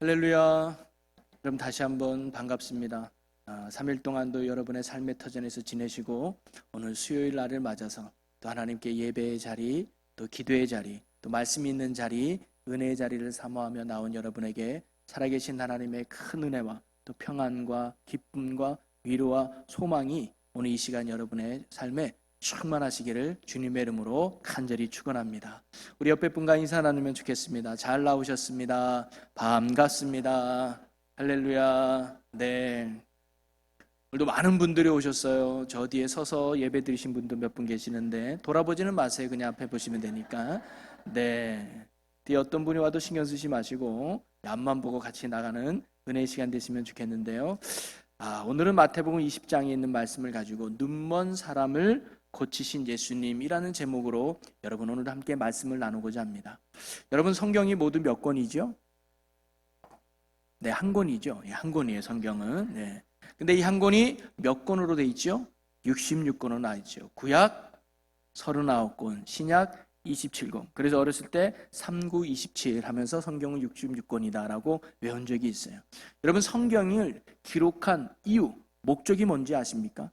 할렐루야. 그럼 다시 한번 반갑습니다. 3일 동안도 여러분의 삶의 터전에서 지내시고 오늘 수요일 날을 맞아서 또 하나님께 예배의 자리, 또 기도의 자리, 또 말씀이 있는 자리, 은혜의 자리를 사모하며 나온 여러분에게 살아계신 하나님의 큰 은혜와 또 평안과 기쁨과 위로와 소망이 오늘 이 시간 여러분의 삶에 충만하시기를 주님의 이름으로 간절히 축원합니다. 우리 옆에 분과 인사 나누면 좋겠습니다. 잘 나오셨습니다. 반갑습니다. 할렐루야. 네. 오늘도 많은 분들이 오셨어요. 저 뒤에 서서 예배 드리신 분도 몇 분 계시는데 돌아보지는 마세요. 그냥 앞에 보시면 되니까. 네. 뒤에 어떤 분이 와도 신경 쓰지 마시고 앞만 보고 같이 나가는 은혜의 시간 되시면 좋겠는데요. 오늘은 마태복음 20장에 있는 말씀을 가지고 눈먼 사람을 고치신 예수님이라는 제목으로 여러분 오늘 함께 말씀을 나누고자 합니다. 여러분 성경이 모두 몇 권이죠? 네, 한 권이죠. 한 권이에요, 성경은. 네. 근데 이 한 권이 몇 권으로 돼 있죠? 66권으로 나와 있죠. 구약 39권, 신약 27권. 그래서 어렸을 때 3927 하면서 성경은 66권이다라고 외운 적이 있어요. 여러분 성경을 기록한 이유, 목적이 뭔지 아십니까?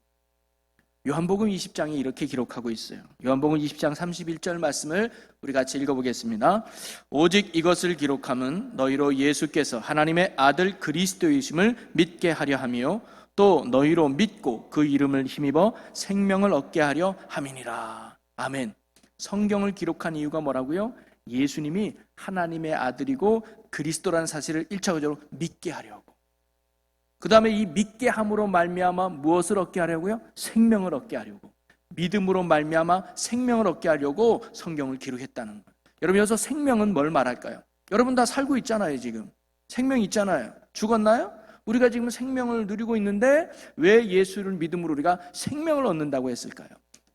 요한복음 20장에 이렇게 기록하고 있어요. 요한복음 20장 31절 말씀을 우리 같이 읽어보겠습니다. 오직 이것을 기록함은 너희로 예수께서 하나님의 아들 그리스도이심을 믿게 하려 하며 또 너희로 믿고 그 이름을 힘입어 생명을 얻게 하려 함이니라. 아멘. 성경을 기록한 이유가 뭐라고요? 예수님이 하나님의 아들이고 그리스도라는 사실을 1차적으로 믿게 하려고. 그 다음에 이 믿게 함으로 말미암아 무엇을 얻게 하려고요? 생명을 얻게 하려고. 믿음으로 말미암아 생명을 얻게 하려고 성경을 기록했다는 거예요. 여러분 여기서 생명은 뭘 말할까요? 여러분 다 살고 있잖아요. 지금 생명 있잖아요. 죽었나요? 우리가 지금 생명을 누리고 있는데 왜 예수를 믿음으로 우리가 생명을 얻는다고 했을까요?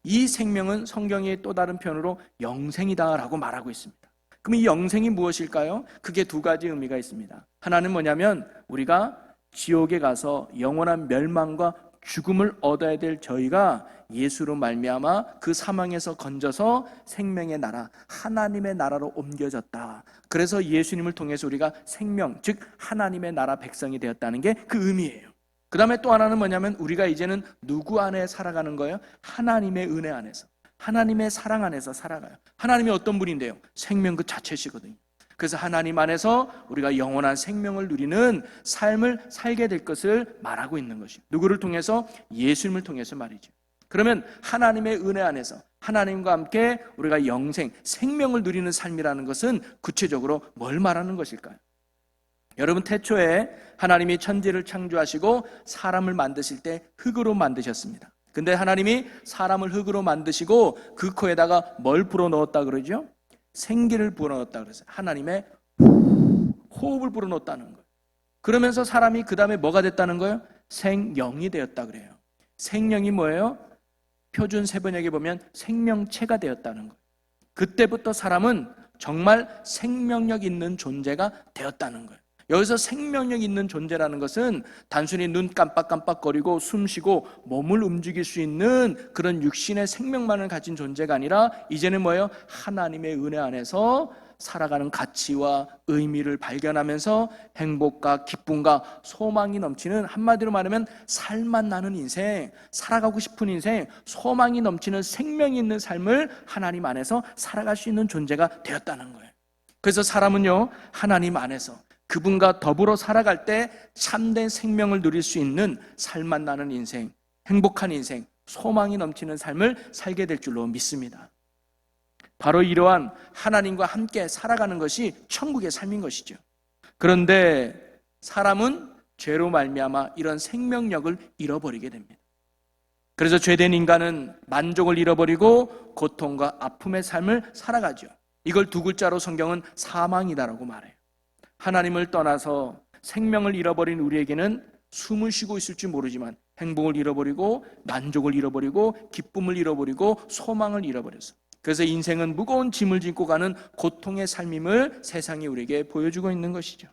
이 생명은 성경의 또 다른 표현으로 영생이다라고 말하고 있습니다. 그럼 이 영생이 무엇일까요? 그게 두 가지 의미가 있습니다. 하나는 뭐냐면 우리가 지옥에 가서 영원한 멸망과 죽음을 얻어야 될 저희가 예수로 말미암아 그 사망에서 건져서 생명의 나라, 하나님의 나라로 옮겨졌다. 그래서 예수님을 통해서 우리가 생명, 즉 하나님의 나라 백성이 되었다는 게 그 의미예요. 그 다음에 또 하나는 뭐냐면 우리가 이제는 누구 안에 살아가는 거예요? 하나님의 은혜 안에서, 하나님의 사랑 안에서 살아가요. 하나님이 어떤 분인데요? 생명 그 자체시거든요. 그래서 하나님 안에서 우리가 영원한 생명을 누리는 삶을 살게 될 것을 말하고 있는 것이에요. 누구를 통해서? 예수님을 통해서 말이죠. 그러면 하나님의 은혜 안에서 하나님과 함께 우리가 영생, 생명을 누리는 삶이라는 것은 구체적으로 뭘 말하는 것일까요? 여러분 태초에 하나님이 천지를 창조하시고 사람을 만드실 때 흙으로 만드셨습니다. 근데 하나님이 사람을 흙으로 만드시고 그 코에다가 뭘 불어넣었다 그러죠? 생기를 불어넣었다 그랬어요. 하나님의 호흡을 불어넣었다는 거예요. 그러면서 사람이 그 다음에 뭐가 됐다는 거예요? 생영이 되었다 그래요. 생명이 뭐예요? 표준 세번역에 보면 생명체가 되었다는 거예요. 그때부터 사람은 정말 생명력 있는 존재가 되었다는 거예요. 여기서 생명력 있는 존재라는 것은 단순히 눈 깜빡깜빡거리고 숨쉬고 몸을 움직일 수 있는 그런 육신의 생명만을 가진 존재가 아니라 이제는 뭐예요? 하나님의 은혜 안에서 살아가는 가치와 의미를 발견하면서 행복과 기쁨과 소망이 넘치는, 한마디로 말하면 살맛 나는 인생, 살아가고 싶은 인생, 소망이 넘치는 생명이 있는 삶을 하나님 안에서 살아갈 수 있는 존재가 되었다는 거예요. 그래서 사람은요, 하나님 안에서 그분과 더불어 살아갈 때 참된 생명을 누릴 수 있는 살맛 나는 인생, 행복한 인생, 소망이 넘치는 삶을 살게 될 줄로 믿습니다. 바로 이러한 하나님과 함께 살아가는 것이 천국의 삶인 것이죠. 그런데 사람은 죄로 말미암아 이런 생명력을 잃어버리게 됩니다. 그래서 죄된 인간은 만족을 잃어버리고 고통과 아픔의 삶을 살아가죠. 이걸 두 글자로 성경은 사망이다라고 말해요. 하나님을 떠나서 생명을 잃어버린 우리에게는 숨을 쉬고 있을지 모르지만 행복을 잃어버리고 만족을 잃어버리고 기쁨을 잃어버리고 소망을 잃어버렸어. 그래서 인생은 무거운 짐을 짓고 가는 고통의 삶임을 세상이 우리에게 보여주고 있는 것이죠.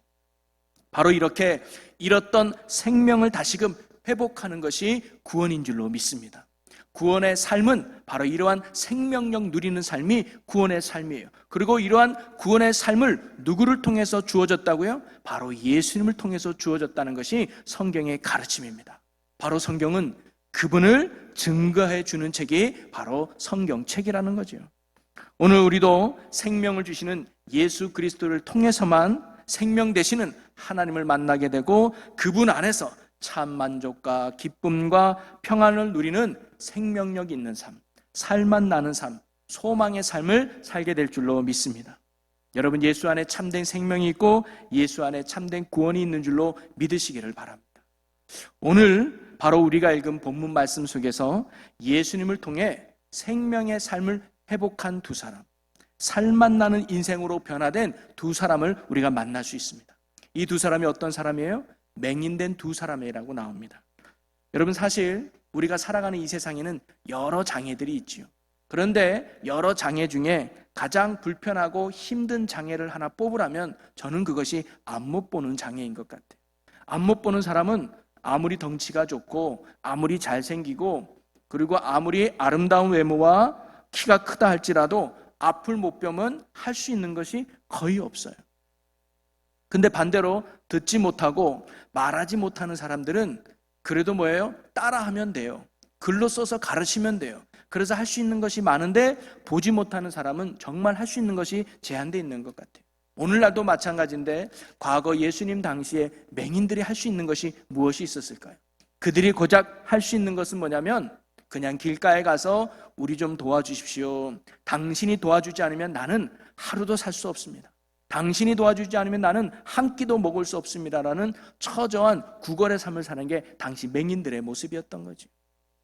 바로 이렇게 잃었던 생명을 다시금 회복하는 것이 구원인 줄로 믿습니다. 구원의 삶은 바로 이러한 생명력 누리는 삶이 구원의 삶이에요. 그리고 이러한 구원의 삶을 누구를 통해서 주어졌다고요? 바로 예수님을 통해서 주어졌다는 것이 성경의 가르침입니다. 바로 성경은 그분을 증거해 주는 책이 바로 성경책이라는 거죠. 오늘 우리도 생명을 주시는 예수 그리스도를 통해서만 생명 되시는 하나님을 만나게 되고 그분 안에서 참 만족과 기쁨과 평안을 누리는 생명력 있는 삶, 살맛 나는 삶, 소망의 삶을 살게 될 줄로 믿습니다. 여러분, 예수 안에 참된 생명이 있고 예수 안에 참된 구원이 있는 줄로 믿으시기를 바랍니다. 오늘 바로 우리가 읽은 본문 말씀 속에서 예수님을 통해 생명의 삶을 회복한 두 사람, 살맛 나는 인생으로 변화된 두 사람을 우리가 만날 수 있습니다. 이 두 사람이 어떤 사람이에요? 맹인된 두 사람이라고 나옵니다. 여러분, 사실 우리가 살아가는 이 세상에는 여러 장애들이 있지요. 그런데 여러 장애 중에 가장 불편하고 힘든 장애를 하나 뽑으라면 저는 그것이 앞 못 보는 장애인 것 같아요. 앞 못 보는 사람은 아무리 덩치가 좋고 아무리 잘생기고 그리고 아무리 아름다운 외모와 키가 크다 할지라도 앞을 못 보면 할 수 있는 것이 거의 없어요. 근데 반대로 듣지 못하고 말하지 못하는 사람들은 그래도 뭐예요? 따라하면 돼요. 글로 써서 가르치면 돼요. 그래서 할 수 있는 것이 많은데 보지 못하는 사람은 정말 할 수 있는 것이 제한되어 있는 것 같아요. 오늘날도 마찬가지인데 과거 예수님 당시에 맹인들이 할 수 있는 것이 무엇이 있었을까요? 그들이 고작 할 수 있는 것은 뭐냐면 그냥 길가에 가서 우리 좀 도와주십시오. 당신이 도와주지 않으면 나는 하루도 살 수 없습니다. 당신이 도와주지 않으면 나는 한 끼도 먹을 수 없습니다라는 처절한 구걸의 삶을 사는 게 당시 맹인들의 모습이었던 거지.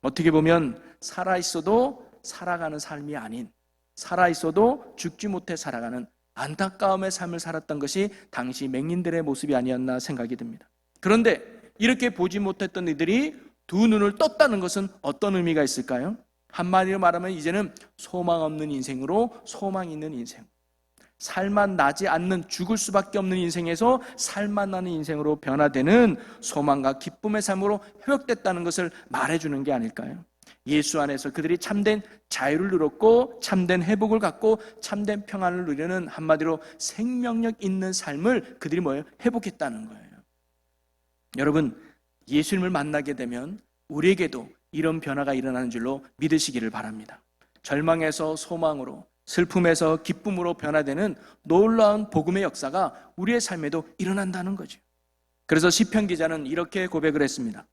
어떻게 보면 살아있어도 살아가는 삶이 아닌, 살아있어도 죽지 못해 살아가는 안타까움의 삶을 살았던 것이 당시 맹인들의 모습이 아니었나 생각이 듭니다. 그런데 이렇게 보지 못했던 이들이 두 눈을 떴다는 것은 어떤 의미가 있을까요? 한마디로 말하면 이제는 소망 없는 인생으로 소망 있는 인생, 살맛 나지 않는 죽을 수밖에 없는 인생에서 살맛 나는 인생으로 변화되는 소망과 기쁨의 삶으로 회복됐다는 것을 말해주는 게 아닐까요? 예수 안에서 그들이 참된 자유를 누렸고 참된 회복을 갖고 참된 평안을 누리는, 한마디로 생명력 있는 삶을 그들이 뭐예요? 회복했다는 거예요. 여러분, 예수님을 만나게 되면 우리에게도 이런 변화가 일어나는 줄로 믿으시기를 바랍니다. 절망에서 소망으로, 슬픔에서 기쁨으로 변화되는 놀라운 복음의 역사가 우리의 삶에도 일어난다는 거죠. 그래서 시편 기자는 이렇게 고백을 했습니다.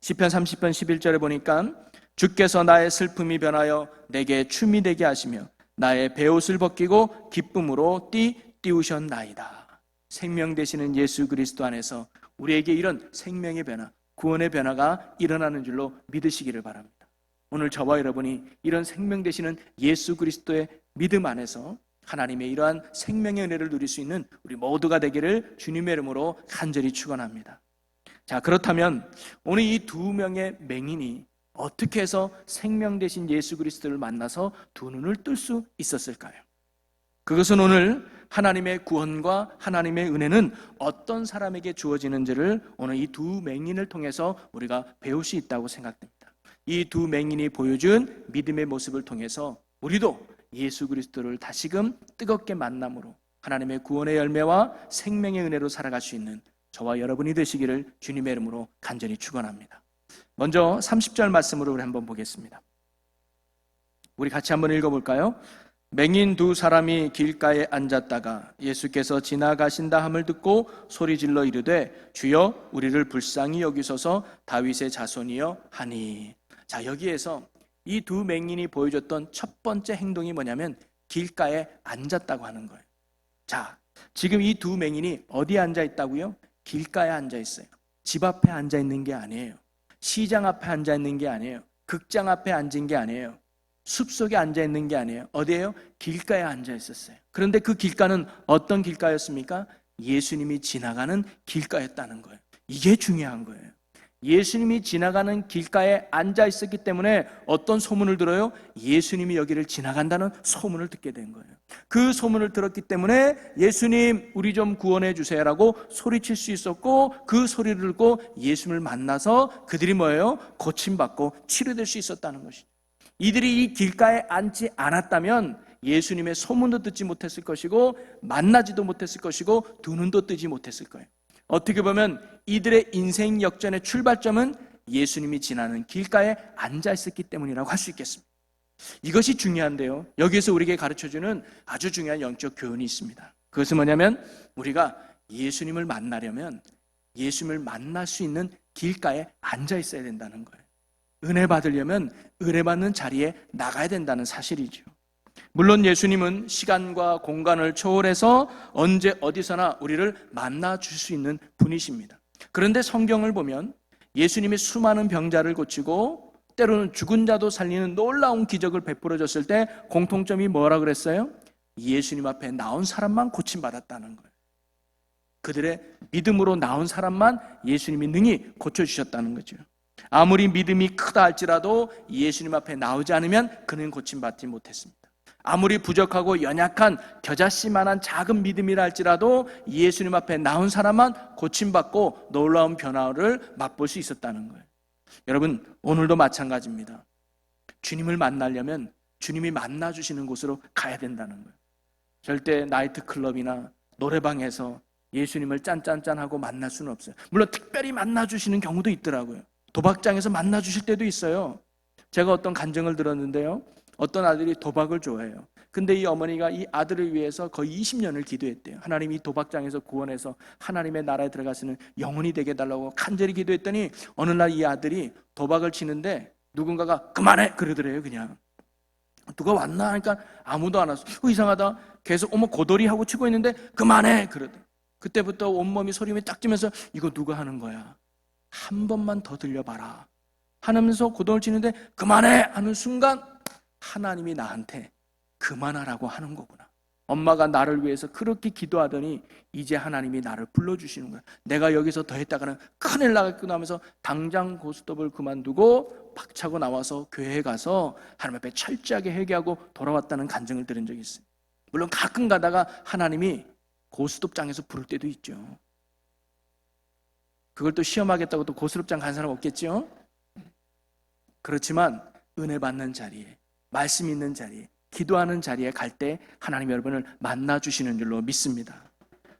시편 30편 11절에 보니까 주께서 나의 슬픔이 변하여 내게 춤이 되게 하시며 나의 베옷을 벗기고 기쁨으로 띄우셨나이다. 생명 되시는 예수 그리스도 안에서 우리에게 이런 생명의 변화, 구원의 변화가 일어나는 줄로 믿으시기를 바랍니다. 오늘 저와 여러분이 이런 생명 되시는 예수 그리스도의 믿음 안에서 하나님의 이러한 생명의 은혜를 누릴 수 있는 우리 모두가 되기를 주님의 이름으로 간절히 축원합니다. 자, 그렇다면 오늘 이 두 명의 맹인이 어떻게 해서 생명 되신 예수 그리스도를 만나서 두 눈을 뜰 수 있었을까요? 그것은 오늘 하나님의 구원과 하나님의 은혜는 어떤 사람에게 주어지는지를 오늘 이 두 맹인을 통해서 우리가 배울 수 있다고 생각됩니다. 이 두 맹인이 보여준 믿음의 모습을 통해서 우리도 예수 그리스도를 다시금 뜨겁게 만남으로 하나님의 구원의 열매와 생명의 은혜로 살아갈 수 있는 저와 여러분이 되시기를 주님의 이름으로 간절히 축원합니다. 먼저 30절 말씀으로 우리 한번 보겠습니다. 우리 같이 한번 읽어볼까요? 맹인 두 사람이 길가에 앉았다가 예수께서 지나가신다 함을 듣고 소리질러 이르되 주여 우리를 불쌍히 여기소서 다윗의 자손이여 하니. 자, 여기에서 이 두 맹인이 보여줬던 첫 번째 행동이 뭐냐면 길가에 앉았다고 하는 거예요. 자, 지금 이 두 맹인이 어디에 앉아 있다고요? 길가에 앉아 있어요. 집 앞에 앉아 있는 게 아니에요. 시장 앞에 앉아 있는 게 아니에요. 극장 앞에 앉은 게 아니에요. 숲속에 앉아 있는 게 아니에요. 어디예요? 길가에 앉아 있었어요. 그런데 그 길가는 어떤 길가였습니까? 예수님이 지나가는 길가였다는 거예요. 이게 중요한 거예요. 예수님이 지나가는 길가에 앉아 있었기 때문에 어떤 소문을 들어요? 예수님이 여기를 지나간다는 소문을 듣게 된 거예요. 그 소문을 들었기 때문에 예수님 우리 좀 구원해 주세요라고 소리칠 수 있었고, 그 소리를 듣고 예수님을 만나서 그들이 뭐예요? 고침받고 치료될 수 있었다는 것이죠. 이들이 이 길가에 앉지 않았다면 예수님의 소문도 듣지 못했을 것이고, 만나지도 못했을 것이고, 두 눈도 뜨지 못했을 거예요. 어떻게 보면 이들의 인생 역전의 출발점은 예수님이 지나는 길가에 앉아 있었기 때문이라고 할 수 있겠습니다. 이것이 중요한데요, 여기에서 우리에게 가르쳐주는 아주 중요한 영적 교훈이 있습니다. 그것은 뭐냐면, 우리가 예수님을 만나려면 예수님을 만날 수 있는 길가에 앉아 있어야 된다는 거예요. 은혜 받으려면 은혜 받는 자리에 나가야 된다는 사실이죠. 물론 예수님은 시간과 공간을 초월해서 언제 어디서나 우리를 만나 줄 수 있는 분이십니다. 그런데 성경을 보면 예수님이 수많은 병자를 고치고 때로는 죽은 자도 살리는 놀라운 기적을 베풀어 줬을 때 공통점이 뭐라 그랬어요? 예수님 앞에 나온 사람만 고침받았다는 거예요. 그들의 믿음으로 나온 사람만 예수님이 능히 고쳐주셨다는 거죠. 아무리 믿음이 크다 할지라도 예수님 앞에 나오지 않으면 그는 고침받지 못했습니다. 아무리 부족하고 연약한 겨자씨만한 작은 믿음이라 할지라도 예수님 앞에 나온 사람만 고침받고 놀라운 변화를 맛볼 수 있었다는 거예요. 여러분, 오늘도 마찬가지입니다. 주님을 만나려면 주님이 만나주시는 곳으로 가야 된다는 거예요. 절대 나이트클럽이나 노래방에서 예수님을 짠짠짠하고 만날 수는 없어요. 물론 특별히 만나주시는 경우도 있더라고요. 도박장에서 만나주실 때도 있어요. 제가 어떤 간증을 들었는데요, 어떤 아들이 도박을 좋아해요. 근데 이 어머니가 이 아들을 위해서 거의 20년을 기도했대요. 하나님 이 도박장에서 구원해서 하나님의 나라에 들어가서는 영혼이 되게 해달라고 간절히 기도했더니 어느 날 이 아들이 도박을 치는데 누군가가 그만해 그러더래요. 그냥 누가 왔나 하니까 아무도 안 왔어. 이상하다. 계속 고돌이 하고 치고 있는데 그만해 그러더래요. 그때부터 온몸이 소림이 딱 지면서 이거 누가 하는 거야? 한 번만 더 들려봐라 하면서 고동을 치는데 그만해 하는 순간 하나님이 나한테 그만하라고 하는 거구나. 엄마가 나를 위해서 그렇게 기도하더니 이제 하나님이 나를 불러주시는 거야. 내가 여기서 더 했다가는 큰일 나겠구나 하면서 당장 고스톱을 그만두고 박차고 나와서 교회에 가서 하나님 앞에 철저하게 회개하고 돌아왔다는 간증을 들은 적이 있어요. 물론 가끔 가다가 하나님이 고스톱장에서 부를 때도 있죠. 그걸 또 시험하겠다고 또 고스톱장 간 사람 없겠죠? 그렇지만 은혜 받는 자리에, 말씀 있는 자리에, 기도하는 자리에 갈 때 하나님 여러분을 만나주시는 줄로 믿습니다.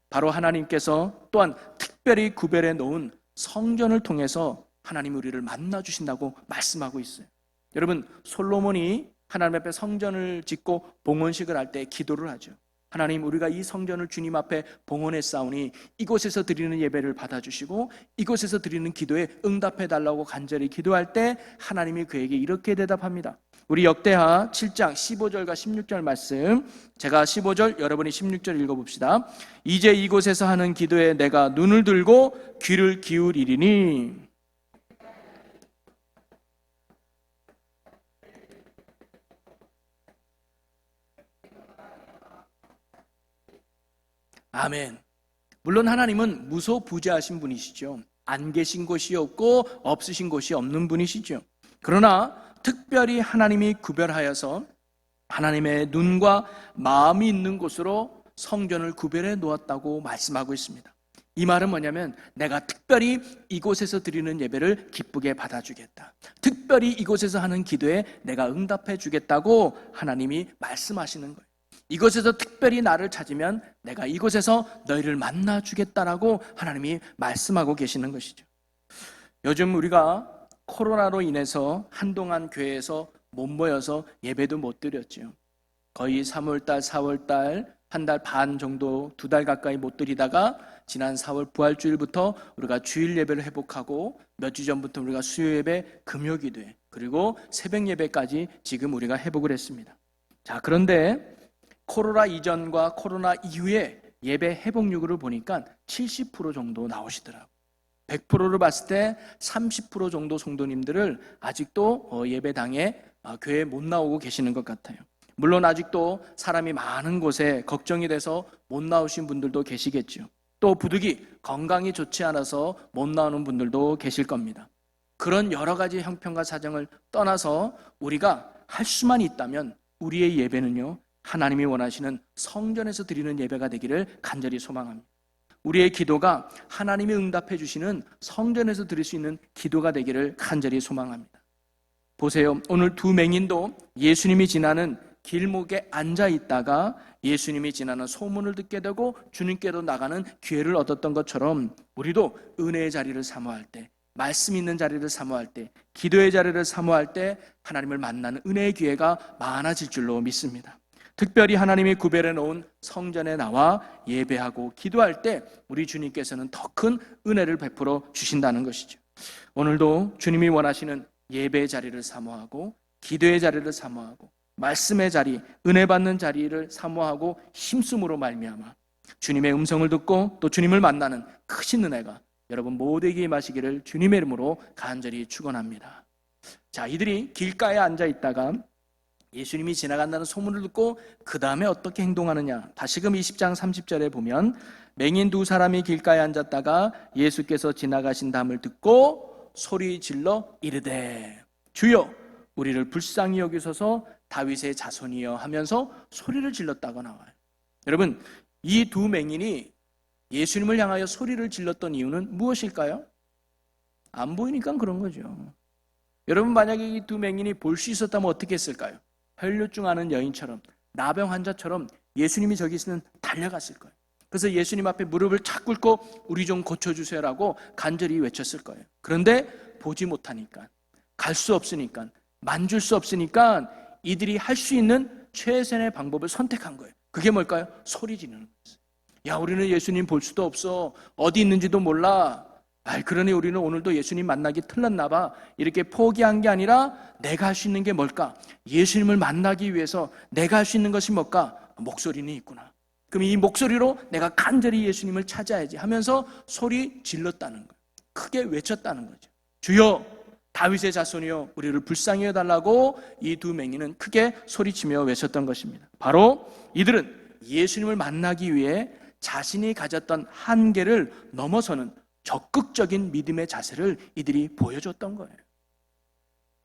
바로 하나님께서 또한 특별히 구별해 놓은 성전을 통해서 하나님 우리를 만나주신다고 말씀하고 있어요. 여러분, 솔로몬이 하나님 앞에 성전을 짓고 봉헌식을 할 때 기도를 하죠. 하나님, 우리가 이 성전을 주님 앞에 봉헌했사오니 이곳에서 드리는 예배를 받아주시고 이곳에서 드리는 기도에 응답해달라고 간절히 기도할 때 하나님이 그에게 이렇게 대답합니다. 우리 역대하 7장 15절과 16절 말씀, 제가 15절, 여러분이 16절 읽어봅시다. 이제 이곳에서 하는 기도에 내가 눈을 들고 귀를 기울이리니. 아멘. 물론 하나님은 무소부재하신 분이시죠. 안 계신 곳이 없고 없으신 곳이 없는 분이시죠. 그러나 특별히 하나님이 구별하여서 하나님의 눈과 마음이 있는 곳으로 성전을 구별해 놓았다고 말씀하고 있습니다. 이 말은 뭐냐면 내가 특별히 이곳에서 드리는 예배를 기쁘게 받아주겠다. 특별히 이곳에서 하는 기도에 내가 응답해 주겠다고 하나님이 말씀하시는 거예요. 이곳에서 특별히 나를 찾으면 내가 이곳에서 너희를 만나 주겠다라고 하나님이 말씀하고 계시는 것이죠. 요즘 우리가 코로나로 인해서 한동안 교회에서 못 모여서 예배도 못 드렸죠. 거의 3월달, 4월달 한 달 반 정도, 2달 가까이 못 드리다가 지난 4월 부활주일부터 우리가 주일 예배를 회복하고 몇 주 전부터 우리가 수요 예배, 금요 기도회, 그리고 새벽 예배까지 지금 우리가 회복을 했습니다. 자, 그런데 코로나 이전과 코로나 이후에 예배 회복률을 보니까 70% 정도 나오시더라고요. 100%를 봤을 때 30% 정도 성도님들을 아직도 예배당에 교회에 못 나오고 계시는 것 같아요. 물론 아직도 사람이 많은 곳에 걱정이 돼서 못 나오신 분들도 계시겠죠. 또 부득이 건강이 좋지 않아서 못 나오는 분들도 계실 겁니다. 그런 여러 가지 형편과 사정을 떠나서 우리가 할 수만 있다면 우리의 예배는요, 하나님이 원하시는 성전에서 드리는 예배가 되기를 간절히 소망합니다. 우리의 기도가 하나님이 응답해 주시는 성전에서 드릴 수 있는 기도가 되기를 간절히 소망합니다. 보세요. 오늘 두 맹인도 예수님이 지나는 길목에 앉아 있다가 예수님이 지나는 소문을 듣게 되고 주님께로 나가는 기회를 얻었던 것처럼 우리도 은혜의 자리를 사모할 때, 말씀 있는 자리를 사모할 때, 기도의 자리를 사모할 때 하나님을 만나는 은혜의 기회가 많아질 줄로 믿습니다. 특별히 하나님이 구별해 놓은 성전에 나와 예배하고 기도할 때 우리 주님께서는 더 큰 은혜를 베풀어 주신다는 것이죠. 오늘도 주님이 원하시는 예배의 자리를 사모하고 기도의 자리를 사모하고 말씀의 자리, 은혜 받는 자리를 사모하고 힘쓰므로 말미암아 주님의 음성을 듣고 또 주님을 만나는 크신 은혜가 여러분 모두에게 임하시기를 주님의 이름으로 간절히 축원합니다. 자, 이들이 길가에 앉아 있다가 예수님이 지나간다는 소문을 듣고 그 다음에 어떻게 행동하느냐, 다시금 20장 30절에 보면 맹인 두 사람이 길가에 앉았다가 예수께서 지나가신 다음을 듣고 소리 질러 이르되 주여 우리를 불쌍히 여기소서 다윗의 자손이여 하면서 소리를 질렀다고 나와요. 여러분, 이 두 맹인이 예수님을 향하여 소리를 질렀던 이유는 무엇일까요? 안 보이니까 그런 거죠. 여러분, 만약에 이 두 맹인이 볼 수 있었다면 어떻게 했을까요? 혈류증하는 여인처럼, 나병 환자처럼 예수님이 저기 있으면 달려갔을 거예요. 그래서 예수님 앞에 무릎을 착 꿇고 우리 좀 고쳐주세요라고 간절히 외쳤을 거예요. 그런데 보지 못하니까, 갈 수 없으니까, 만질 수 없으니까 이들이 할 수 있는 최선의 방법을 선택한 거예요. 그게 뭘까요? 소리 지르는 거예요. 야, 우리는 예수님 볼 수도 없어. 어디 있는지도 몰라. 그러니 우리는 오늘도 예수님 만나기 틀렸나 봐. 이렇게 포기한 게 아니라 내가 할 수 있는 게 뭘까? 예수님을 만나기 위해서 내가 할 수 있는 것이 뭘까? 목소리는 있구나. 그럼 이 목소리로 내가 간절히 예수님을 찾아야지 하면서 소리 질렀다는 거예요. 크게 외쳤다는 거죠. 주여 다윗의 자손이여 우리를 불쌍히 여달라고 이 두 맹인은 크게 소리치며 외쳤던 것입니다. 바로 이들은 예수님을 만나기 위해 자신이 가졌던 한계를 넘어서는 적극적인 믿음의 자세를 이들이 보여줬던 거예요.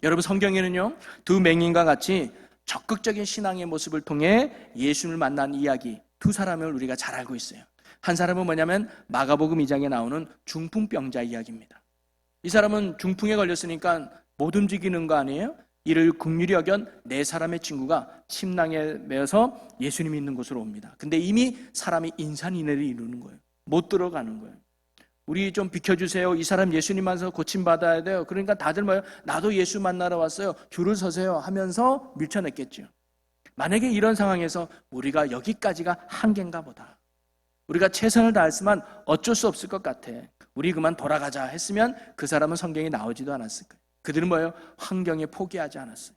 여러분, 성경에는요, 두 맹인과 같이 적극적인 신앙의 모습을 통해 예수님을 만난 이야기 두 사람을 우리가 잘 알고 있어요. 한 사람은 뭐냐면 마가복음 2장에 나오는 중풍병자 이야기입니다. 이 사람은 중풍에 걸렸으니까 못 움직이는 거 아니에요? 이를 긍휼히 여겨 네 사람의 친구가 침낭에 매어서 예수님이 있는 곳으로 옵니다. 근데 이미 사람이 인산인해를 이루는 거예요. 못 들어가는 거예요. 우리 좀 비켜주세요. 이 사람 예수님 만나서 고침받아야 돼요. 그러니까 다들 뭐예요? 나도 예수 만나러 왔어요. 줄을 서세요 하면서 밀쳐냈겠죠. 만약에 이런 상황에서 우리가 여기까지가 한계인가 보다, 우리가 최선을 다했지만 어쩔 수 없을 것 같아, 우리 그만 돌아가자 했으면 그 사람은 성경에 나오지도 않았을 거예요. 그들은 뭐예요? 환경에 포기하지 않았어요.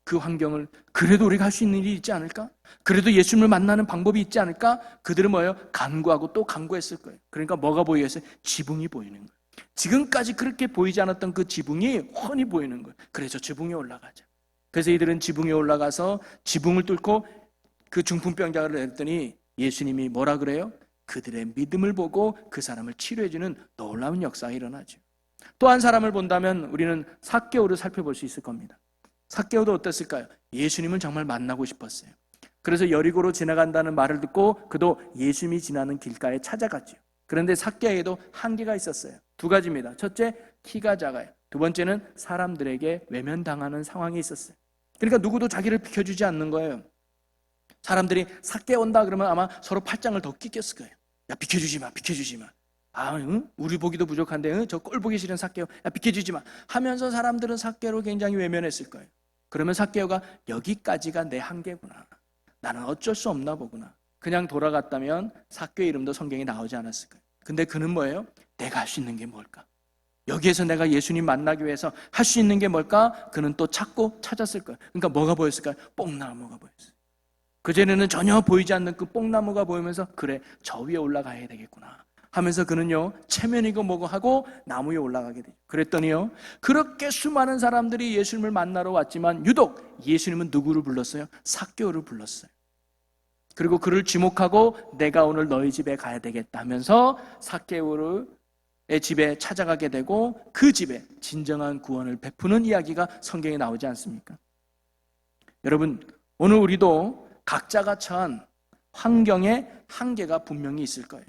그 환경을 그래도 우리가 할 수 있는 일이 있지 않을까? 그래도 예수님을 만나는 방법이 있지 않을까? 그들은 뭐예요? 간구하고 또 간구했을 거예요. 그러니까 뭐가 보이겠어요? 지붕이 보이는 거예요. 지금까지 그렇게 보이지 않았던 그 지붕이 훤히 보이는 거예요. 그래서 지붕에 올라가자. 그래서 이들은 지붕에 올라가서 지붕을 뚫고 그 중풍병자를 냈더니 예수님이 뭐라 그래요? 그들의 믿음을 보고 그 사람을 치료해주는 놀라운 역사가 일어나죠. 또 한 사람을 본다면 우리는 삭개오를 살펴볼 수 있을 겁니다. 삭개오도 어땠을까요? 예수님을 정말 만나고 싶었어요. 그래서 여리고로 지나간다는 말을 듣고 그도 예수님이 지나는 길가에 찾아갔죠. 그런데 삭개오에도 한계가 있었어요. 두 가지입니다. 첫째, 키가 작아요. 두 번째는 사람들에게 외면당하는 상황이 있었어요. 그러니까 누구도 자기를 비켜주지 않는 거예요. 사람들이 삭개오 온다 그러면 아마 서로 팔짱을 더 끼꼈을 거예요. 야, 비켜주지 마, 비켜주지 마. 우리 보기도 부족한데 저 꼴 보기 싫은 삭개오, 야, 비켜주지 마 하면서 사람들은 삭개오를 굉장히 외면했을 거예요. 그러면 삭개오가 여기까지가 내 한계구나, 나는 어쩔 수 없나 보구나, 그냥 돌아갔다면 삭개오 이름도 성경에 나오지 않았을 거예요. 근데 그는 뭐예요? 내가 할 수 있는 게 뭘까? 여기에서 내가 예수님 만나기 위해서 할 수 있는 게 뭘까? 그는 또 찾고 찾았을 거예요. 그러니까 뭐가 보였을까요? 뽕나무가 보였어요. 그전에는 전혀 보이지 않는 그 뽕나무가 보이면서 그래, 저 위에 올라가야 되겠구나 하면서 그는요, 체면이고 뭐고 하고 나무 위에 올라가게 돼요. 그랬더니요, 그렇게 수많은 사람들이 예수님을 만나러 왔지만 유독 예수님은 누구를 불렀어요? 삭개오를 불렀어요. 그리고 그를 지목하고 내가 오늘 너희 집에 가야 되겠다 하면서 삭개오의 집에 찾아가게 되고 그 집에 진정한 구원을 베푸는 이야기가 성경에 나오지 않습니까? 여러분, 오늘 우리도 각자가 처한 환경에 한계가 분명히 있을 거예요.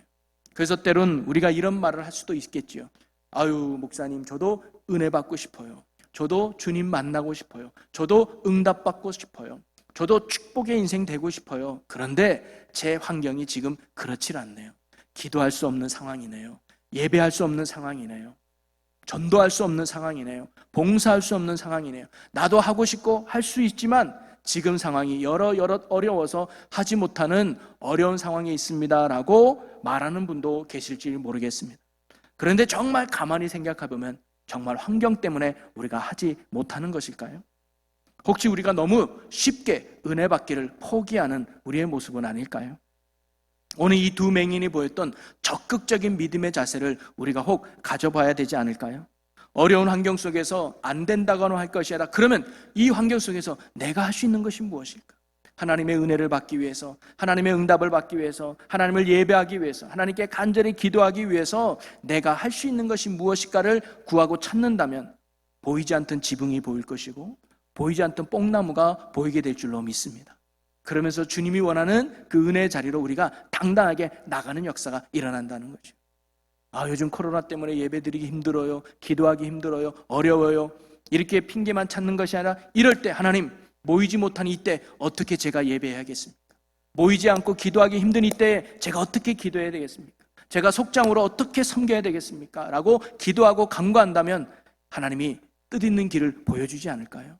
그래서 때론 우리가 이런 말을 할 수도 있겠지요. 아유, 목사님, 저도 은혜 받고 싶어요. 저도 주님 만나고 싶어요. 저도 응답받고 싶어요. 저도 축복의 인생 되고 싶어요. 그런데 제 환경이 지금 그렇질 않네요. 기도할 수 없는 상황이네요. 예배할 수 없는 상황이네요. 전도할 수 없는 상황이네요. 봉사할 수 없는 상황이네요. 나도 하고 싶고 할 수 있지만 지금 상황이 여러 어려워서 하지 못하는 어려운 상황에 있습니다라고 말하는 분도 계실지 모르겠습니다. 그런데 정말 가만히 생각해보면 정말 환경 때문에 우리가 하지 못하는 것일까요? 혹시 우리가 너무 쉽게 은혜 받기를 포기하는 우리의 모습은 아닐까요? 오늘 이 두 맹인이 보였던 적극적인 믿음의 자세를 우리가 혹 가져봐야 되지 않을까요? 어려운 환경 속에서 안 된다거나 할 것이 아니라 그러면 이 환경 속에서 내가 할 수 있는 것이 무엇일까? 하나님의 은혜를 받기 위해서, 하나님의 응답을 받기 위해서, 하나님을 예배하기 위해서, 하나님께 간절히 기도하기 위해서 내가 할 수 있는 것이 무엇일까를 구하고 찾는다면 보이지 않던 지붕이 보일 것이고 보이지 않던 뽕나무가 보이게 될 줄로 믿습니다. 그러면서 주님이 원하는 그 은혜의 자리로 우리가 당당하게 나가는 역사가 일어난다는 거죠. 요즘 코로나 때문에 예배드리기 힘들어요. 기도하기 힘들어요. 어려워요. 이렇게 핑계만 찾는 것이 아니라 이럴 때 하나님, 모이지 못한 이때 어떻게 제가 예배해야겠습니까? 모이지 않고 기도하기 힘든 이때에 제가 어떻게 기도해야 되겠습니까? 제가 속장으로 어떻게 섬겨야 되겠습니까? 라고 기도하고 간구한다면 하나님이 뜻있는 길을 보여주지 않을까요?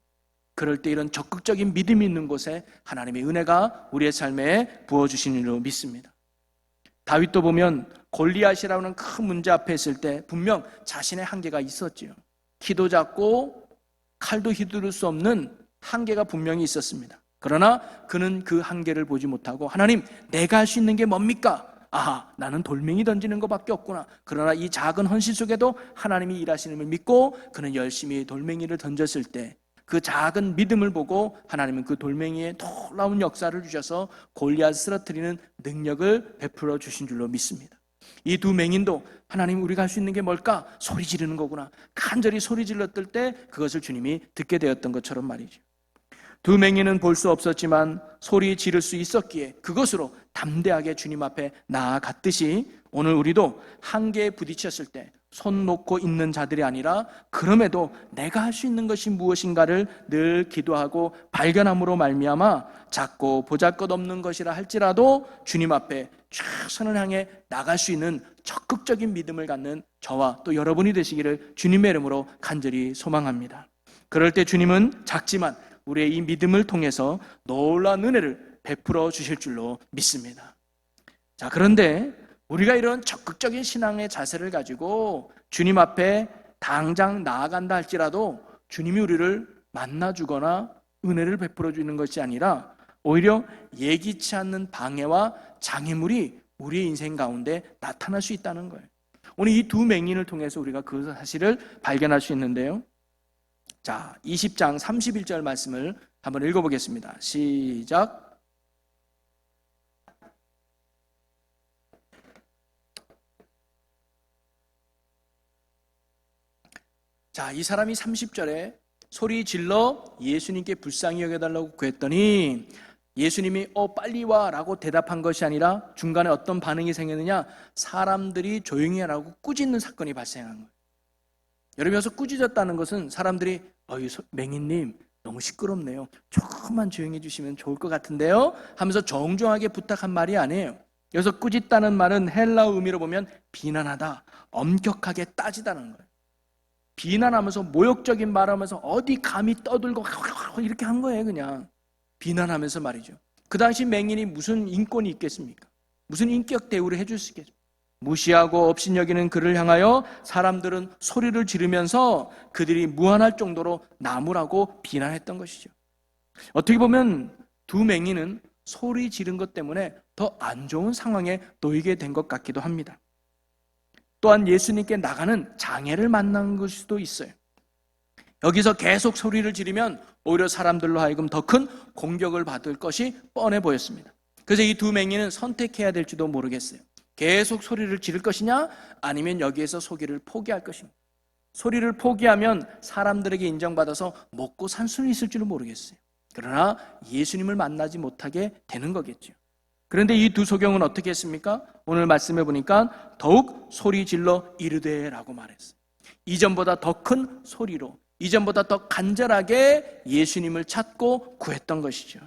그럴 때 이런 적극적인 믿음이 있는 곳에 하나님의 은혜가 우리의 삶에 부어주시는 줄로 믿습니다. 다윗도 보면 골리앗이라는 큰 문제 앞에 있을 때 분명 자신의 한계가 있었지요. 키도 작고 칼도 휘두를 수 없는 한계가 분명히 있었습니다. 그러나 그는 그 한계를 보지 못하고 하나님, 내가 할 수 있는 게 뭡니까? 나는 돌멩이 던지는 것밖에 없구나. 그러나 이 작은 헌신 속에도 하나님이 일하시는 걸 믿고 그는 열심히 돌멩이를 던졌을 때 그 작은 믿음을 보고 하나님은 그 돌멩이에 놀라운 역사를 주셔서 골리앗을 쓰러뜨리는 능력을 베풀어 주신 줄로 믿습니다. 이 두 맹인도 하나님, 우리가 할 수 있는 게 뭘까? 소리 지르는 거구나. 간절히 소리 질렀을 때 그것을 주님이 듣게 되었던 것처럼 말이죠. 두 맹인은 볼 수 없었지만 소리 지를 수 있었기에 그것으로 담대하게 주님 앞에 나아갔듯이 오늘 우리도 한계에 부딪혔을 때 손 놓고 있는 자들이 아니라 그럼에도 내가 할 수 있는 것이 무엇인가를 늘 기도하고 발견함으로 말미암아 작고 보잘것없는 것이라 할지라도 주님 앞에 최선을 향해 나갈 수 있는 적극적인 믿음을 갖는 저와 또 여러분이 되시기를 주님의 이름으로 간절히 소망합니다. 그럴 때 주님은 작지만 우리의 이 믿음을 통해서 놀라운 은혜를 베풀어 주실 줄로 믿습니다. 자, 그런데 우리가 이런 적극적인 신앙의 자세를 가지고 주님 앞에 당장 나아간다 할지라도 주님이 우리를 만나주거나 은혜를 베풀어 주는 것이 아니라 오히려 예기치 않는 방해와 장애물이 우리의 인생 가운데 나타날 수 있다는 거예요. 오늘 이 두 맹인을 통해서 우리가 그 사실을 발견할 수 있는데요. 자, 20장 31절 말씀을 한번 읽어보겠습니다. 시작. 자, 이 사람이 30절에 소리 질러 예수님께 불쌍히 여겨달라고 구했더니 예수님이 빨리 와라고 대답한 것이 아니라 중간에 어떤 반응이 생겼느냐? 사람들이 조용히 하라고 꾸짖는 사건이 발생한 거예요. 여러분, 여기서 꾸짖었다는 것은 사람들이 맹인님 너무 시끄럽네요. 조금만 조용히 해주시면 좋을 것 같은데요? 하면서 정중하게 부탁한 말이 아니에요. 여기서 꾸짖다는 말은 헬라어 의미로 보면 비난하다, 엄격하게 따지다는 거예요. 비난하면서 모욕적인 말하면서 어디 감히 떠들고 이렇게 한 거예요. 그냥 비난하면서 말이죠. 그 당시 맹인이 무슨 인권이 있겠습니까? 무슨 인격 대우를 해줄 수 있겠습니까? 무시하고 업신여기는 그를 향하여 사람들은 소리를 지르면서 그들이 무한할 정도로 나무라고 비난했던 것이죠. 어떻게 보면 두 맹인은 소리 지른 것 때문에 더 안 좋은 상황에 놓이게 된 것 같기도 합니다. 또한 예수님께 나가는 장애를 만난 걸 수도 있어요. 여기서 계속 소리를 지르면 오히려 사람들로 하여금 더 큰 공격을 받을 것이 뻔해 보였습니다. 그래서 이 두 맹인은 선택해야 될지도 모르겠어요. 계속 소리를 지를 것이냐, 아니면 여기에서 소리를 포기할 것입니다. 소리를 포기하면 사람들에게 인정받아서 먹고 살 수는 있을지도 모르겠어요. 그러나 예수님을 만나지 못하게 되는 거겠죠. 그런데 이 두 소경은 어떻게 했습니까? 오늘 말씀해 보니까 더욱 소리 질러 이르되 라고 말했어요. 이전보다 더 큰 소리로, 이전보다 더 간절하게 예수님을 찾고 구했던 것이죠.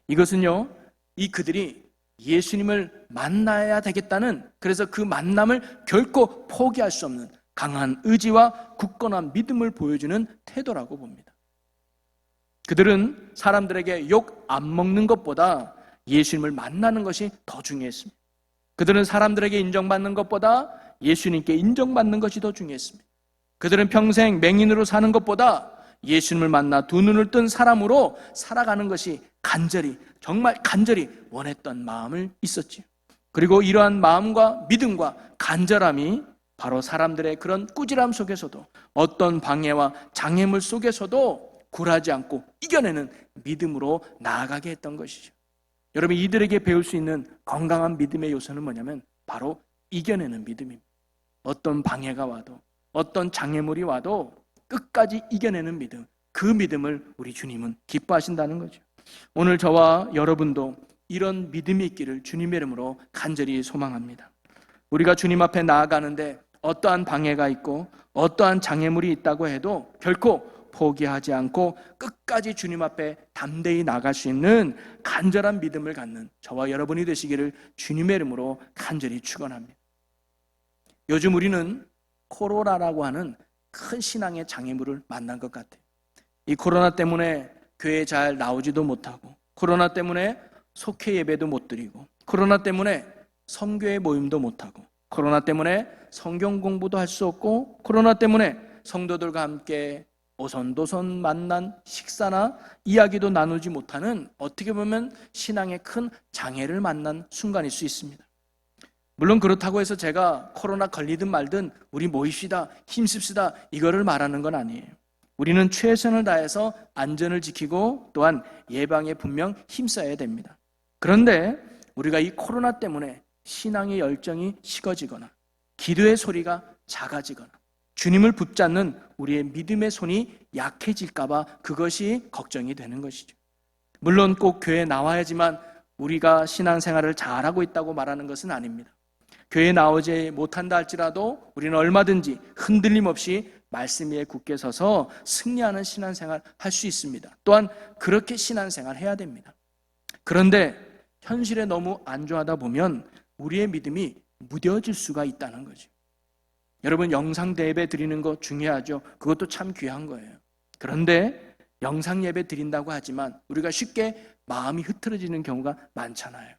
이것은요, 이 그들이 예수님을 만나야 되겠다는, 그래서 그 만남을 결코 포기할 수 없는 강한 의지와 굳건한 믿음을 보여주는 태도라고 봅니다. 그들은 사람들에게 욕 안 먹는 것보다 예수님을 만나는 것이 더 중요했습니다. 그들은 사람들에게 인정받는 것보다 예수님께 인정받는 것이 더 중요했습니다. 그들은 평생 맹인으로 사는 것보다 예수님을 만나 두 눈을 뜬 사람으로 살아가는 것이 간절히, 정말 간절히 원했던 마음을 있었지요. 그리고 이러한 마음과 믿음과 간절함이 바로 사람들의 그런 꾸지람 속에서도, 어떤 방해와 장애물 속에서도 굴하지 않고 이겨내는 믿음으로 나아가게 했던 것이죠. 여러분, 이들에게 배울 수 있는 건강한 믿음의 요소는 뭐냐면 바로 이겨내는 믿음입니다. 어떤 방해가 와도, 어떤 장애물이 와도 끝까지 이겨내는 믿음, 그 믿음을 우리 주님은 기뻐하신다는 거죠. 오늘 저와 여러분도 이런 믿음이 있기를 주님의 이름으로 간절히 소망합니다. 우리가 주님 앞에 나아가는데 어떠한 방해가 있고 어떠한 장애물이 있다고 해도 결코 포기하지 않고 끝까지 주님 앞에 담대히 나갈 수 있는 간절한 믿음을 갖는 저와 여러분이 되시기를 주님의 이름으로 간절히 축원합니다. 요즘 우리는 코로나라고 하는 큰 신앙의 장애물을 만난 것 같아요. 이 코로나 때문에 교회 잘 나오지도 못하고, 코로나 때문에 속회 예배도 못 드리고, 코로나 때문에 성교회 모임도 못하고, 코로나 때문에 성경 공부도 할 수 없고, 코로나 때문에 성도들과 함께 오손도손 만난 식사나 이야기도 나누지 못하는, 어떻게 보면 신앙의 큰 장애를 만난 순간일 수 있습니다. 물론 그렇다고 해서 제가 코로나 걸리든 말든 우리 모입시다, 힘씁시다, 이거를 말하는 건 아니에요. 우리는 최선을 다해서 안전을 지키고 또한 예방에 분명 힘써야 됩니다. 그런데 우리가 이 코로나 때문에 신앙의 열정이 식어지거나 기도의 소리가 작아지거나 주님을 붙잡는 우리의 믿음의 손이 약해질까 봐 그것이 걱정이 되는 것이죠. 물론 꼭 교회에 나와야지만 우리가 신앙생활을 잘하고 있다고 말하는 것은 아닙니다. 교회에 나오지 못한다 할지라도 우리는 얼마든지 흔들림 없이 말씀 위에 굳게 서서 승리하는 신앙생활 할 수 있습니다. 또한 그렇게 신앙생활 해야 됩니다. 그런데 현실에 너무 안주하다 보면 우리의 믿음이 무뎌질 수가 있다는 거죠. 여러분, 영상 예배 드리는 거 중요하죠. 그것도 참 귀한 거예요. 그런데 영상 예배 드린다고 하지만 우리가 쉽게 마음이 흐트러지는 경우가 많잖아요.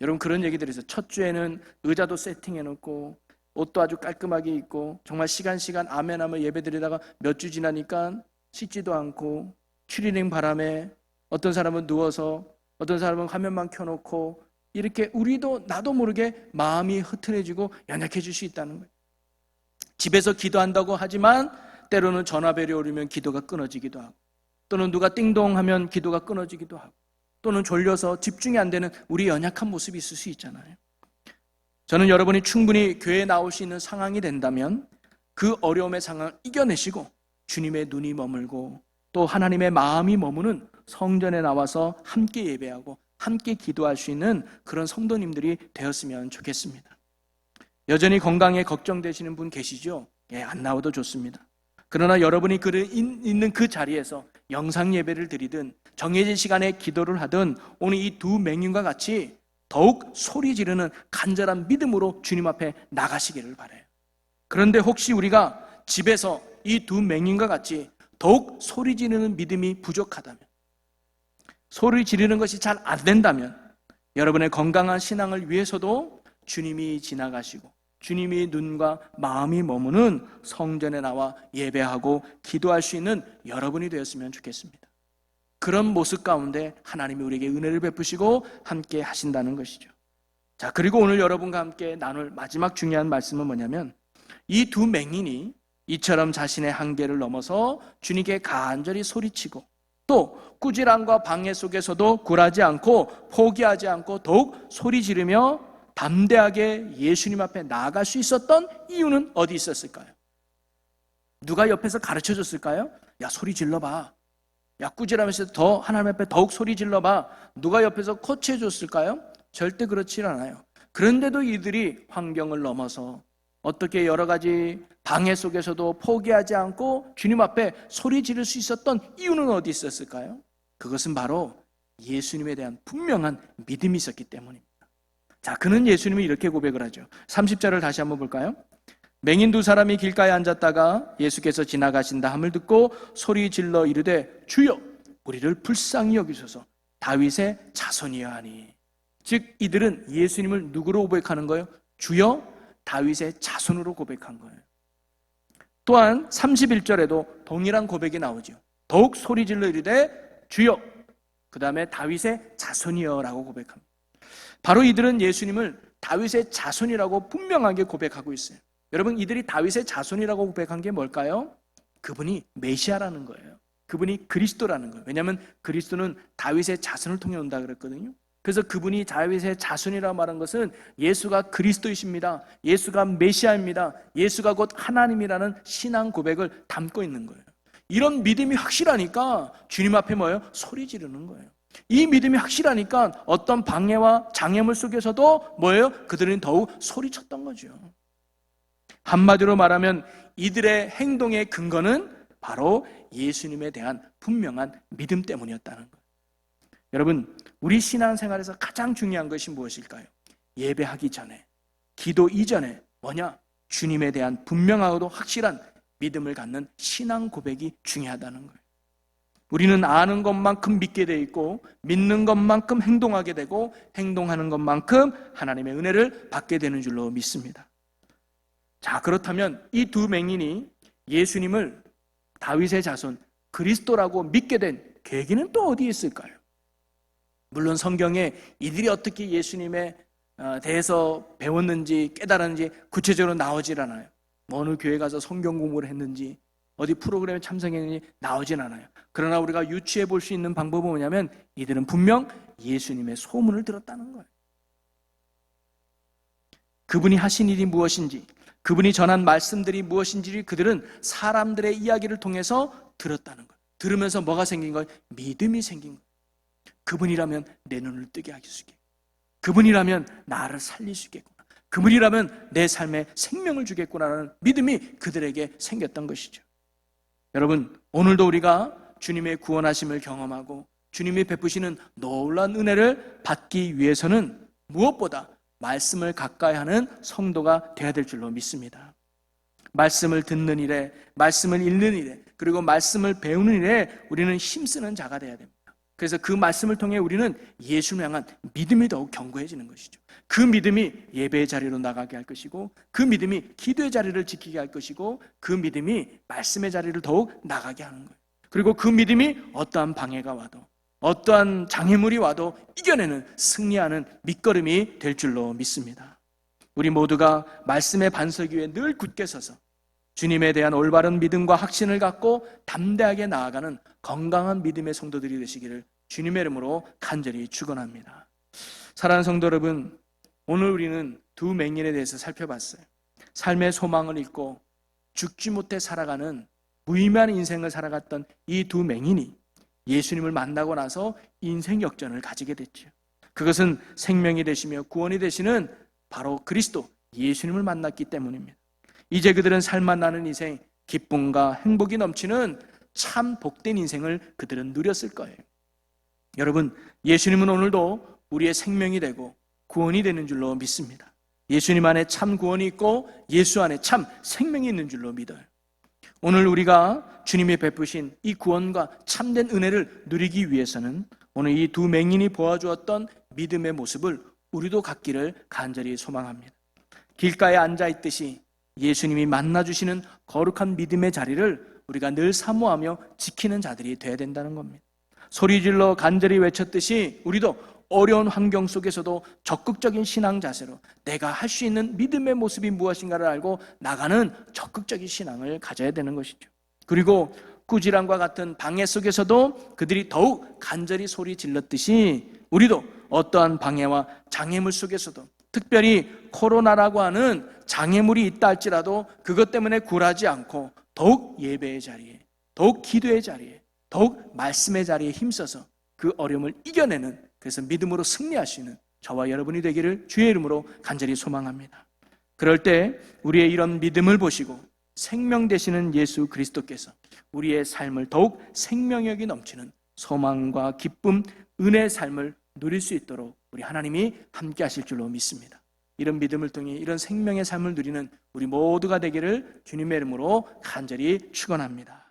여러분, 그런 얘기들 있어요. 첫 주에는 의자도 세팅해놓고 옷도 아주 깔끔하게 입고 정말 시간 아멘하며 예배 드리다가 몇 주 지나니까 씻지도 않고 추리닝 바람에 어떤 사람은 누워서, 어떤 사람은 화면만 켜놓고, 이렇게 우리도 나도 모르게 마음이 흐트러지고 연약해질 수 있다는 거예요. 집에서 기도한다고 하지만 때로는 전화벨이 오르면 기도가 끊어지기도 하고, 또는 누가 띵동하면 기도가 끊어지기도 하고, 또는 졸려서 집중이 안 되는 우리 연약한 모습이 있을 수 있잖아요. 저는 여러분이 충분히 교회에 나올 수 있는 상황이 된다면 그 어려움의 상황을 이겨내시고 주님의 눈이 머물고 또 하나님의 마음이 머무는 성전에 나와서 함께 예배하고 함께 기도할 수 있는 그런 성도님들이 되었으면 좋겠습니다. 여전히 건강에 걱정되시는 분 계시죠? 안 나와도 좋습니다. 그러나 여러분이 있는 그 자리에서 영상 예배를 드리든 정해진 시간에 기도를 하든 오늘 이 두 맹인과 같이 더욱 소리 지르는 간절한 믿음으로 주님 앞에 나가시기를 바라요. 그런데 혹시 우리가 집에서 이 두 맹인과 같이 더욱 소리 지르는 믿음이 부족하다면, 소리 지르는 것이 잘 안 된다면 여러분의 건강한 신앙을 위해서도 주님이 지나가시고 주님이 눈과 마음이 머무는 성전에 나와 예배하고 기도할 수 있는 여러분이 되었으면 좋겠습니다. 그런 모습 가운데 하나님이 우리에게 은혜를 베푸시고 함께 하신다는 것이죠. 자, 그리고 오늘 여러분과 함께 나눌 마지막 중요한 말씀은 뭐냐면, 이 두 맹인이 이처럼 자신의 한계를 넘어서 주님께 간절히 소리치고 또 꾸지람과 방해 속에서도 굴하지 않고 포기하지 않고 더욱 소리 지르며 담대하게 예수님 앞에 나아갈 수 있었던 이유는 어디 있었을까요? 누가 옆에서 가르쳐 줬을까요? 야, 소리 질러봐. 야, 꾸지람에서 더 하나님 앞에 더욱 소리 질러봐. 누가 옆에서 코치해 줬을까요? 절대 그렇지 않아요. 그런데도 이들이 환경을 넘어서 어떻게 여러 가지 방해 속에서도 포기하지 않고 주님 앞에 소리 지를 수 있었던 이유는 어디 있었을까요? 그것은 바로 예수님에 대한 분명한 믿음이 있었기 때문입니다. 자, 그는 예수님이 이렇게 고백을 하죠. 30절을 다시 한번 볼까요? 맹인 두 사람이 길가에 앉았다가 예수께서 지나가신다 함을 듣고 소리 질러 이르되 주여 우리를 불쌍히 여기소서 다윗의 자손이여 하니. 즉 이들은 예수님을 누구로 고백하는 거예요? 주여 다윗의 자손으로 고백한 거예요. 또한 31절에도 동일한 고백이 나오죠. 더욱 소리 질러 이르되 주여, 그 다음에 다윗의 자손이여 라고 고백합니다. 바로 이들은 예수님을 다윗의 자손이라고 분명하게 고백하고 있어요. 여러분, 이들이 다윗의 자손이라고 고백한 게 뭘까요? 그분이 메시아라는 거예요. 그분이 그리스도라는 거예요. 왜냐하면 그리스도는 다윗의 자손을 통해 온다 그랬거든요. 그래서 그분이 다윗의 자손이라고 말한 것은 예수가 그리스도이십니다. 예수가 메시아입니다. 예수가 곧 하나님이라는 신앙 고백을 담고 있는 거예요. 이런 믿음이 확실하니까 주님 앞에 뭐예요? 소리 지르는 거예요. 이 믿음이 확실하니까 어떤 방해와 장애물 속에서도 뭐예요? 그들은 더욱 소리쳤던 거죠. 한마디로 말하면 이들의 행동의 근거는 바로 예수님에 대한 분명한 믿음 때문이었다는 거예요. 여러분, 우리 신앙생활에서 가장 중요한 것이 무엇일까요? 예배하기 전에, 기도 이전에 뭐냐? 주님에 대한 분명하고도 확실한 믿음을 갖는 신앙 고백이 중요하다는 거예요. 우리는 아는 것만큼 믿게 돼 있고 믿는 것만큼 행동하게 되고 행동하는 것만큼 하나님의 은혜를 받게 되는 줄로 믿습니다. 자, 그렇다면 이 두 맹인이 예수님을 다윗의 자손 그리스도라고 믿게 된 계기는 또 어디에 있을까요? 물론 성경에 이들이 어떻게 예수님에 대해서 배웠는지 깨달았는지 구체적으로 나오질 않아요. 어느 교회 가서 성경 공부를 했는지 어디 프로그램에 참석했는지 나오진 않아요. 그러나 우리가 유추해 볼 수 있는 방법은 뭐냐면 이들은 분명 예수님의 소문을 들었다는 거예요. 그분이 하신 일이 무엇인지, 그분이 전한 말씀들이 무엇인지를 그들은 사람들의 이야기를 통해서 들었다는 거예요. 들으면서 뭐가 생긴 거예요? 믿음이 생긴 거예요. 그분이라면 내 눈을 뜨게 하실 수 있겠구나. 그분이라면 나를 살릴 수 있겠구나. 그분이라면 내 삶에 생명을 주겠구나라는 믿음이 그들에게 생겼던 것이죠. 여러분, 오늘도 우리가 주님의 구원하심을 경험하고 주님이 베푸시는 놀라운 은혜를 받기 위해서는 무엇보다 말씀을 가까이 하는 성도가 되어야 될 줄로 믿습니다. 말씀을 듣는 일에, 말씀을 읽는 일에, 그리고 말씀을 배우는 일에 우리는 힘쓰는 자가 되어야 됩니다. 그래서 그 말씀을 통해 우리는 예수를 향한 믿음이 더욱 견고해지는 것이죠. 그 믿음이 예배의 자리로 나가게 할 것이고, 그 믿음이 기도의 자리를 지키게 할 것이고, 그 믿음이 말씀의 자리를 더욱 나가게 하는 거예요. 그리고 그 믿음이 어떠한 방해가 와도, 어떠한 장애물이 와도 이겨내는, 승리하는 밑거름이 될 줄로 믿습니다. 우리 모두가 말씀의 반석 위에 늘 굳게 서서 주님에 대한 올바른 믿음과 확신을 갖고 담대하게 나아가는 건강한 믿음의 성도들이 되시기를 주님의 이름으로 간절히 축원합니다. 사랑하는 성도 여러분, 오늘 우리는 두 맹인에 대해서 살펴봤어요. 삶의 소망을 잃고 죽지 못해 살아가는 무의미한 인생을 살아갔던 이 두 맹인이 예수님을 만나고 나서 인생 역전을 가지게 됐죠. 그것은 생명이 되시며 구원이 되시는 바로 그리스도 예수님을 만났기 때문입니다. 이제 그들은 살맛 나는 인생, 기쁨과 행복이 넘치는 참 복된 인생을 그들은 누렸을 거예요. 여러분, 예수님은 오늘도 우리의 생명이 되고 구원이 되는 줄로 믿습니다. 예수님 안에 참 구원이 있고 예수 안에 참 생명이 있는 줄로 믿어요. 오늘 우리가 주님이 베푸신 이 구원과 참된 은혜를 누리기 위해서는 오늘 이 두 맹인이 보아주었던 믿음의 모습을 우리도 갖기를 간절히 소망합니다. 길가에 앉아있듯이 예수님이 만나주시는 거룩한 믿음의 자리를 우리가 늘 사모하며 지키는 자들이 되어야 된다는 겁니다. 소리질러 간절히 외쳤듯이 우리도 어려운 환경 속에서도 적극적인 신앙 자세로 내가 할 수 있는 믿음의 모습이 무엇인가를 알고 나가는 적극적인 신앙을 가져야 되는 것이죠. 그리고 독구질환과 같은 방해 속에서도 그들이 더욱 간절히 소리 질렀듯이 우리도 어떠한 방해와 장애물 속에서도 특별히 코로나라고 하는 장애물이 있다 할지라도 그것 때문에 굴하지 않고 더욱 예배의 자리에, 더욱 기도의 자리에, 더욱 말씀의 자리에 힘써서 그 어려움을 이겨내는, 그래서 믿음으로 승리할 수 있는 저와 여러분이 되기를 주의 이름으로 간절히 소망합니다. 그럴 때 우리의 이런 믿음을 보시고 생명 되시는 예수 그리스도께서 우리의 삶을 더욱 생명력이 넘치는 소망과 기쁨, 은혜의 삶을 누릴 수 있도록 우리 하나님이 함께 하실 줄로 믿습니다. 이런 믿음을 통해 이런 생명의 삶을 누리는 우리 모두가 되기를 주님의 이름으로 간절히 축원합니다.